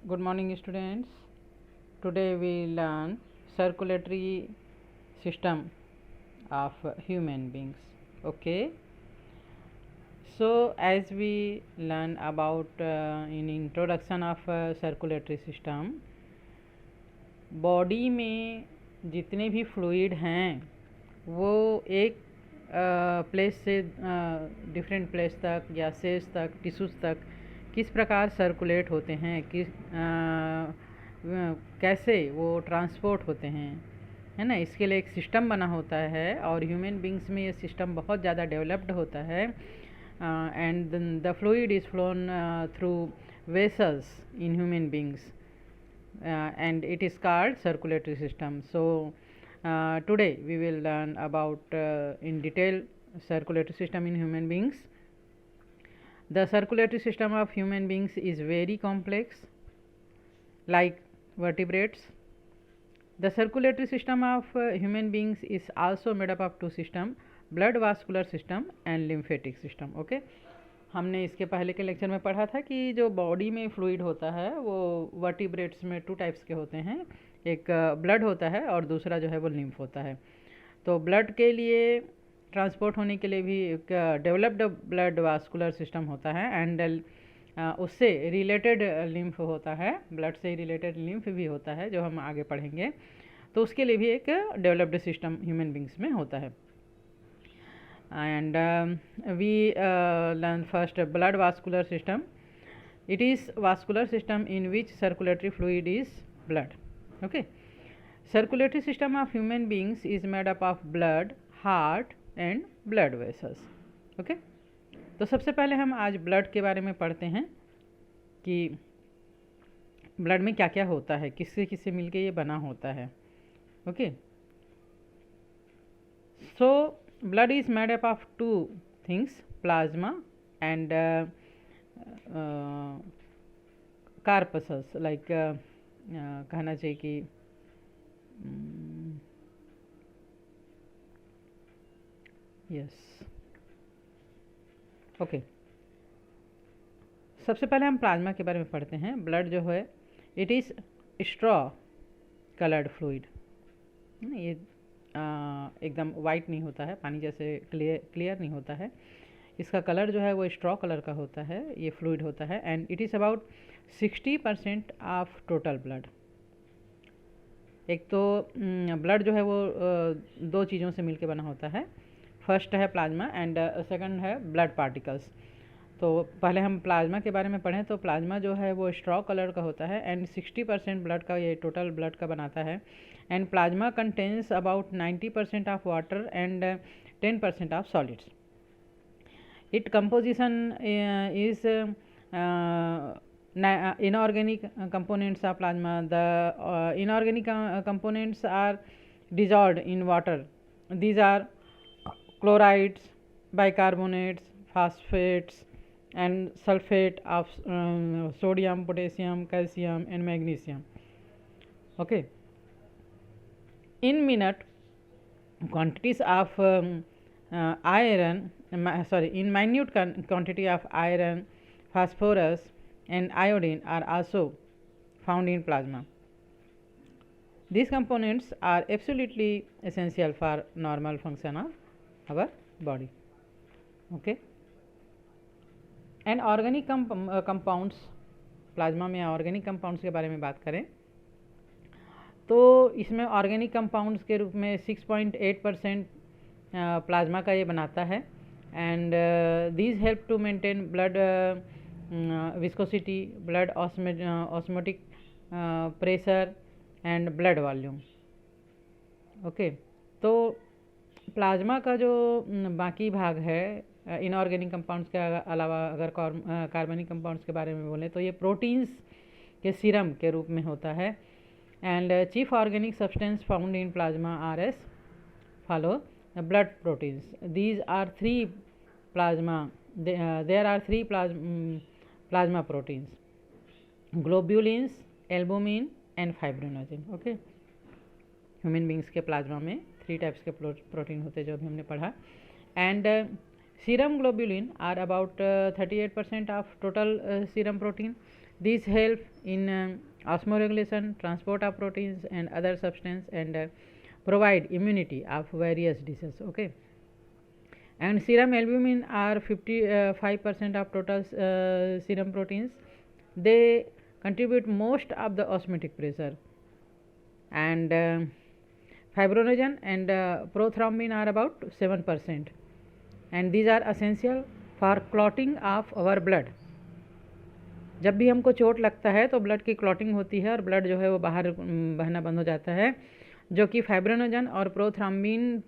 Good morning, students. Today we learn circulatory system of human beings. Okay. So as we learn about in introduction of circulatory system, body में जितने भी fluid हैं वो एक place से different place तक या सेल्स तक टिश्यूज़ तक किस प्रकार सर्कुलेट होते हैं, कैसे वो ट्रांसपोर्ट होते हैं, है ना। इसके लिए एक सिस्टम बना होता है और ह्यूमन बींग्स में ये सिस्टम बहुत ज़्यादा डेवलप्ड होता है and the fluid is phloem through vessels in human beings and it is called circulatory system. So today we will learn about in detail circulatory system in human beings. The circulatory system of human beings is very complex, like vertebrates. The circulatory system of human beings is also made up of two systems, blood vascular system and lymphatic system. Okay. हमने इसके पहले के lecture में पढ़ा था कि जो body में फ्लूइड होता है वो वर्टिब्रेट्स में टू टाइप्स के होते हैं, एक ब्लड होता है और दूसरा जो है वो लिम्फ होता है। तो ब्लड के लिए ट्रांसपोर्ट होने के लिए भी एक डेवलप्ड ब्लड वास्कुलर सिस्टम होता है एंड उससे रिलेटेड लिम्फ होता है, ब्लड से रिलेटेड लिम्फ भी होता है जो हम आगे पढ़ेंगे। तो उसके लिए भी एक डेवलप्ड सिस्टम ह्यूमन बींग्स में होता है। And we learn first blood vascular system. It is vascular system in which circulatory fluid is blood. Okay. Circulatory system of human beings is made up of blood, heart and blood vessels. Okay. तो सबसे पहले हम आज blood के बारे में पढ़ते हैं कि ब्लड में क्या क्या होता है, किससे किससे मिलके ये बना होता है। Okay. So blood is made up of two things, plasma and corpuscles, like कहना चाहिए कि yes. ओके। सबसे पहले हम प्लाज्मा के बारे में पढ़ते हैं। ब्लड जो है it is straw coloured fluid, ये एकदम वाइट नहीं होता है, पानी जैसे क्लियर नहीं होता है। इसका कलर जो है वो स्ट्रॉ कलर का होता है, ये फ्लूइड होता है and it is about 60% of total blood. एक तो ब्लड जो है वो दो चीज़ों से मिलके बना होता है, फर्स्ट है प्लाज्मा एंड सेकंड है ब्लड पार्टिकल्स। तो पहले हम प्लाज्मा के बारे में पढ़ें तो प्लाज्मा जो है वो स्ट्रॉ कलर का होता है एंड 60% ब्लड का, ये टोटल ब्लड का बनाता है and plasma contains about 90% of water and 10% of solids. It composition is inorganic components of plasma. The inorganic components are dissolved in water. These are chlorides, bicarbonates, phosphates and sulfate of sodium, potassium, calcium and magnesium. Okay. In minute quantities of in minute quantity of iron, phosphorus and iodine are also found in plasma. These components are absolutely essential for normal function of our body. Okay. And organic compounds, plasma में organic compounds के बारे में बात करें तो इसमें organic compounds के रूप में 6.8% प्लाज्मा का ये बनाता है and these help to maintain blood viscosity, blood osmotic pressure and blood volume. Okay. तो प्लाज्मा का जो बाकी भाग है इनऑर्गेनिक कंपाउंड्स के अलावा अगर कार्बनिक कंपाउंड्स के बारे में बोलें तो ये प्रोटीन्स के सीरम के रूप में होता है and chief organic substance found in plasma are as follow blood proteins. These are three plasma, there are three plasma proteins, globulins, albumin and fibrinogen. Okay. Human beings के प्लाज्मा में 3 types के protein होते हैं जो अभी हमने पढ़ा and serum globulin are about 38% of total serum protein These help in osmoregulation, transport of proteins and other substances, and provide immunity of various diseases. Okay, and serum albumin are 55% of total serum proteins. They contribute most of the osmotic pressure, and fibrinogen and prothrombin are about 7%, and these are essential for clotting of our blood. जब भी हमको चोट लगता है तो blood की clotting होती है और ब्लड जो है वो बाहर बहना बंद हो जाता है, जो कि फाइब्रिनोजन और प्रोथ्रोम्बिन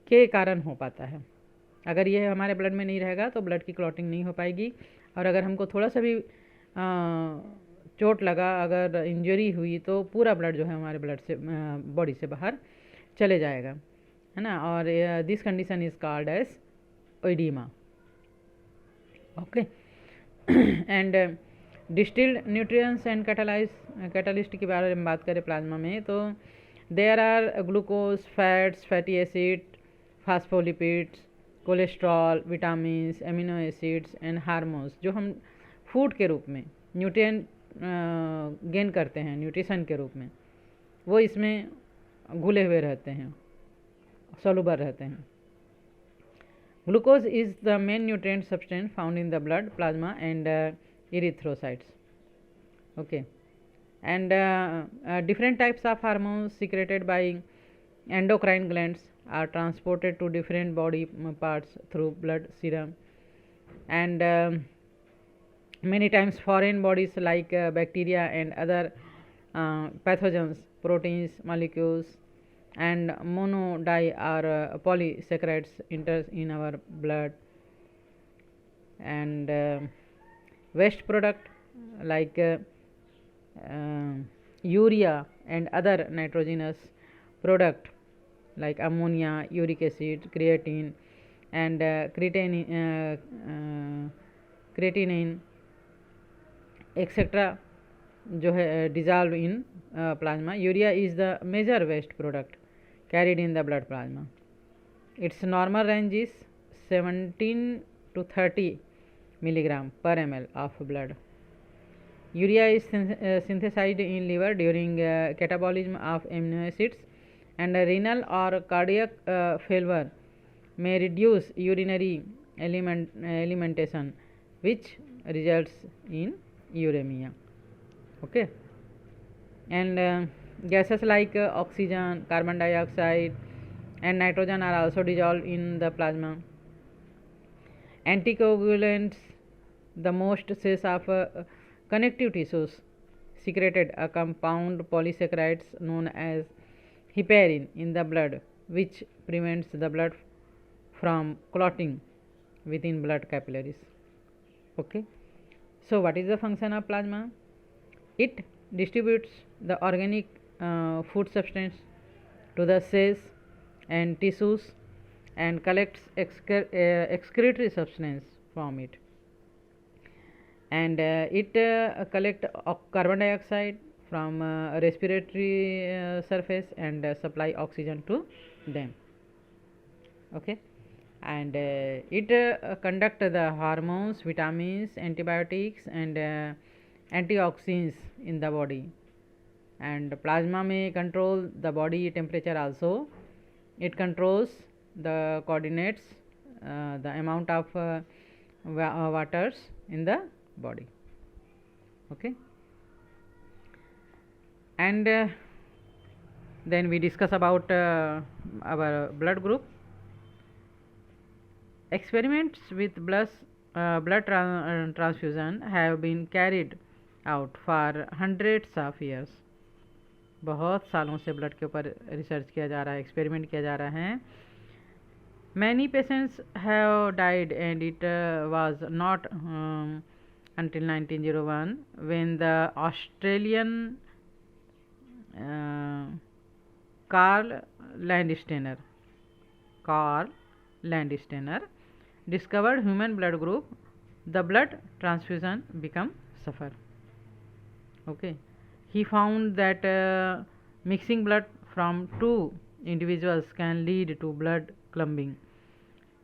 के कारण हो पाता है. अगर ये हमारे ब्लड में नहीं रहेगा तो ब्लड की क्लॉटिंग नहीं हो पाएगी, और अगर हमको थोड़ा सा भी चोट लगा, अगर इंजरी हुई, तो पूरा ब्लड जो है हमारे ब्लड से बॉडी से बाहर चले जाएगा, है ना. और this condition is called as edema. Okay, and distilled nutrients and catalyst के बारे में बात करें प्लाज्मा में, तो there are glucose, fats, fatty acid, phospholipids, cholesterol, vitamins, amino acids and hormones, जो हम फूड के रूप में न्यूट्रिएंट गेन करते हैं न्यूट्रिशन के रूप में, वो इसमें घुले हुए रहते हैं, सोलुबल रहते हैं. Glucose is the main nutrient substance found in the blood, plasma and erythrocytes. Okay, and different types of hormones secreted by endocrine glands are transported to different body parts through blood serum, and many times foreign bodies like bacteria and other pathogens, proteins, molecules and monodi or polysaccharides enters in our blood, and waste product like urea and other nitrogenous product like ammonia, uric acid, creatine and creatinine etc. जो है dissolved in plasma. Urea is the major waste product carried in the blood plasma. Its normal range is 17 to 30 milligram per ml of blood. Urea is synthesized in liver during catabolism of amino acids, and renal or cardiac failure may reduce urinary alimentation, which results in uremia. Okay, and gases like oxygen, carbon dioxide and nitrogen are also dissolved in the plasma. Anticoagulants, the most cells of connective tissues, secreted a compound polysaccharides known as heparin in the blood, which prevents the blood from clotting within blood capillaries. Okay, so what is the function of plasma? It distributes the organic food substance to the cells and tissues and collects excretory substance from it, and it collects carbon dioxide from respiratory surface and supply oxygen to them. Okay, and it conduct the hormones, vitamins, antibiotics and antioxidants in the body, and plasma may control the body temperature also. It controls the coordinates the amount of waters in the body. Okay, and then we discuss about our blood group. Experiments with blood transfusion have been carried out for hundreds of years. बहुत सालों से blood के ऊपर research किया जा रहा है, experiment किया जा रहा है. Many patients have died, and it was not until 1901 when the Australian Carl Landsteiner discovered human blood group, the blood transfusion become suffer. Okay, he found that mixing blood from two individuals can lead to blood clumping.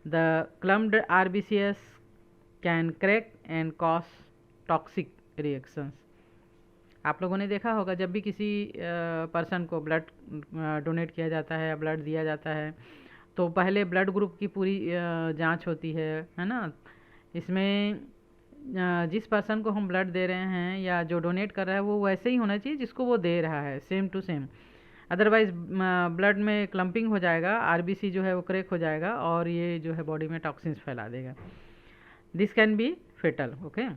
The clumped RBCs can crack and cause toxic reactions. आप लोगों ने देखा होगा जब भी किसी person को blood donate किया जाता है या ब्लड दिया जाता है तो पहले ब्लड ग्रुप की पूरी जांच होती है ना। इसमें जिस पर्सन को हम ब्लड दे रहे हैं या जो डोनेट कर रहा है वो वैसे ही होना चाहिए जिसको वो दे रहा है, same to same. Otherwise blood में क्लम्पिंग हो जाएगा, आरबीसी जो है वो क्रैक हो जाएगा और ये जो है बॉडी में टॉक्सिन्स फैला देगा। This can be fatal. Okay,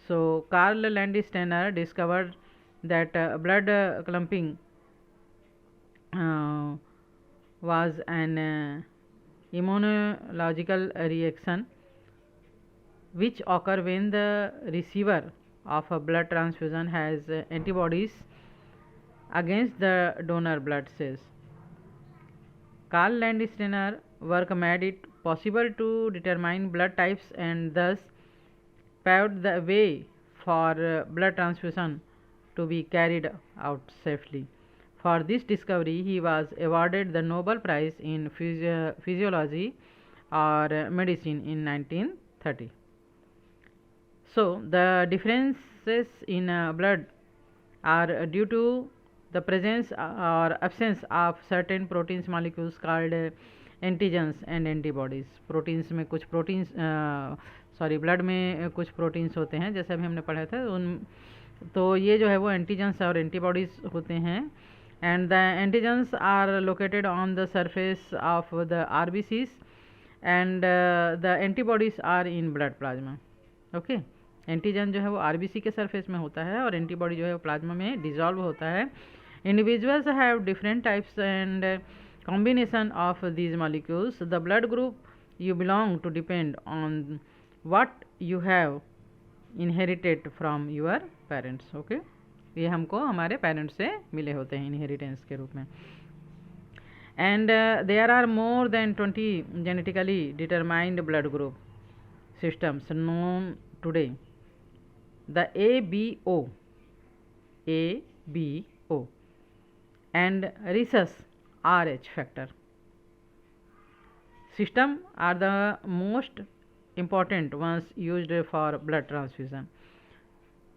so Karl Landsteiner discovered that blood clumping was an immunological reaction which occur when the receiver of a blood transfusion has antibodies against the donor blood cells. Carl Landsteiner work made it possible to determine blood types and thus paved the way for blood transfusion to be carried out safely. For this discovery, he was awarded the Nobel Prize in Physiology or Medicine in 1930. So, the differences in blood are due to the presence or absence of certain proteins molecules called antigens and antibodies. Proteins में कुछ proteins blood में कुछ proteins होते हैं जैसे अभी हमने पढ़ा था तो ये जो है वो एंटीजेंस और एंटीबॉडीज होते हैं। And the antigens are located on the surface of the RBCs and the antibodies are in blood plasma. Okay, antigen जो है वो आरबीसी के सरफेस में होता है और एंटीबॉडी जो है वो प्लाज्मा में डिजॉल्व होता है। Individuals have different types and combination of these molecules. The blood group you belong to depend on what you have inherited from your parents. Okay, ये हमको हमारे पेरेंट्स से मिले होते हैं इनहेरिटेंस के रूप में। And there are more than 20 genetically determined blood group systems known today. The ABO and rhesus RH factor system are the most important ones used for blood transfusion.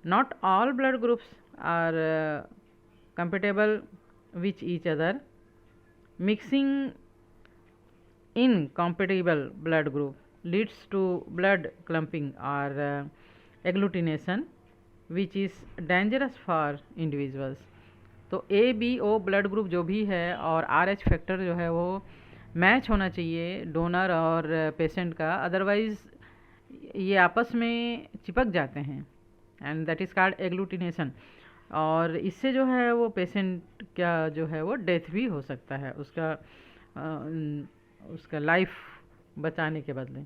Not all blood groups are compatible with each other. Mixing incompatible blood group leads to blood clumping or agglutination, which is dangerous for individuals. तो ABO blood group जो भी है और RH factor जो है वो match होना चाहिए डोनर और पेशेंट का, अदरवाइज़ ये आपस में चिपक जाते हैं and that is called agglutination. और इससे जो है वो पेशेंट का जो है वो डेथ भी हो सकता है उसका लाइफ बचाने के बदले।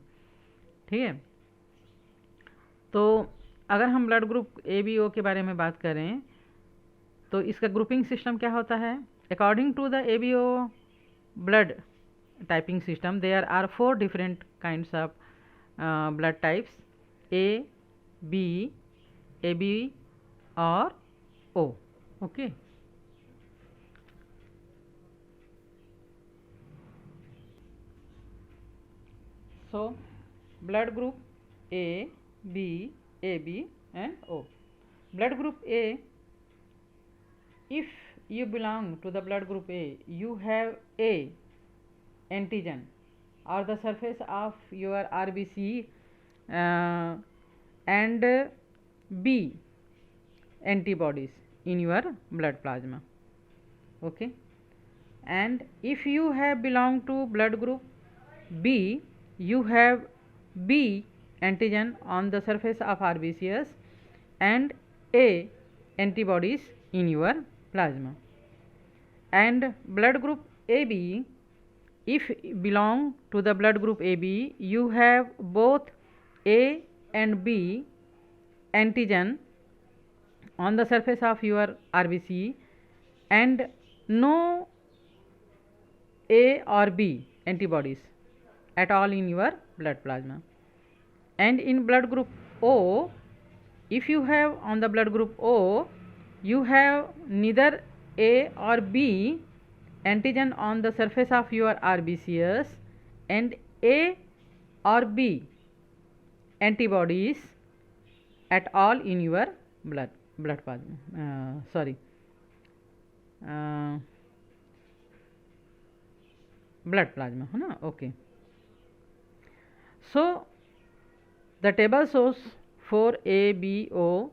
ठीक है, तो अगर हम ब्लड ग्रुप ABO के बारे में बात करें तो इसका ग्रुपिंग सिस्टम क्या होता है। According to the ABO blood typing system there are 4 different kinds of blood types A, B, AB और O. Okay, so blood group A, B, AB and O. Blood group A, if you belong to the blood group A, you have A antigen or the surface of your RBC and B antibodies in your blood plasma. Okay, and if you have belong to blood group B, you have B antigen on the surface of RBCs and A antibodies in your plasma. And blood group AB, if belong to the blood group AB, you have both A and B antigen on the surface of your RBC and no A or B antibodies at all in your blood plasma. And in blood group O, if you have on the blood group O, you have neither A or B antigen on the surface of your RBCs and A or B antibodies at all in your blood plasma, sorry, blood plasma है ना. Okay, so the table shows 4 ABO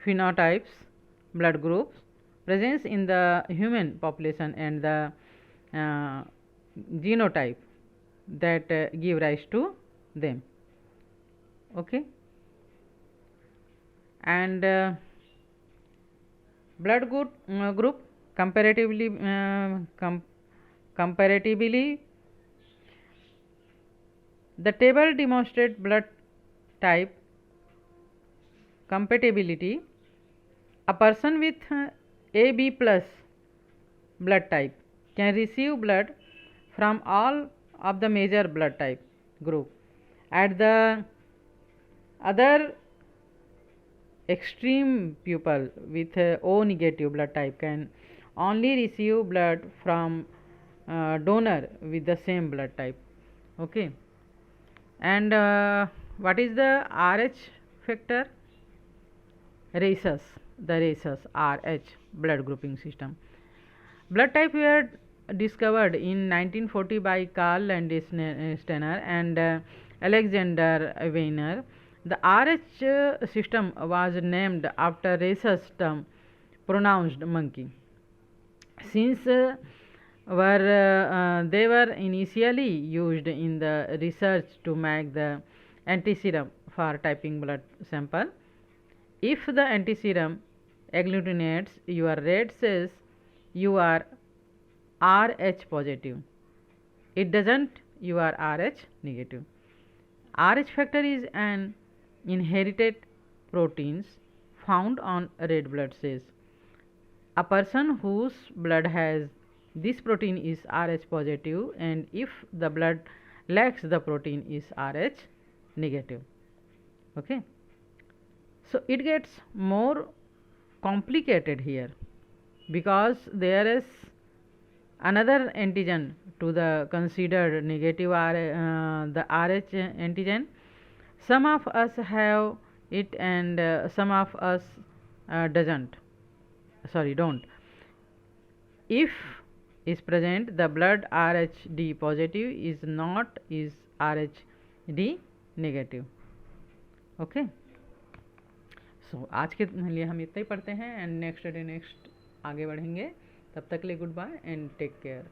phenotypes, blood groups presence in the human population and the genotype that give rise to them. Okay, and blood group comparatively the table demonstrates blood type compatibility. A person with AB plus blood type can receive blood from all of the major blood type group. At the other extreme, people with O negative blood type can only receive blood from donor with the same blood type. Okay, and what is the RH factor? Rhesus, the rhesus RH blood grouping system. Blood type were discovered in 1940 by Karl Landsteiner and Alexander Weiner. The RH system was named after rhesus term pronounced monkey. Since they were initially used in the research to make the antiserum for typing blood sample. If the antiserum agglutinates your red cells, you are RH positive. It doesn't, you are RH negative. RH factor is an inherited proteins found on red blood cells. A person whose blood has this protein is RH positive, and if the blood lacks the protein is RH negative. Okay, so it gets more complicated here because there is another antigen to the considered negative the RH antigen. Some of us have it and some of us don't. If is present, the blood RHD positive, is not, is RHD negative. Okay, so आज के लिए हम इतना ही पढ़ते हैं and next आगे बढ़ेंगे. तब तक के लिए good bye and take care.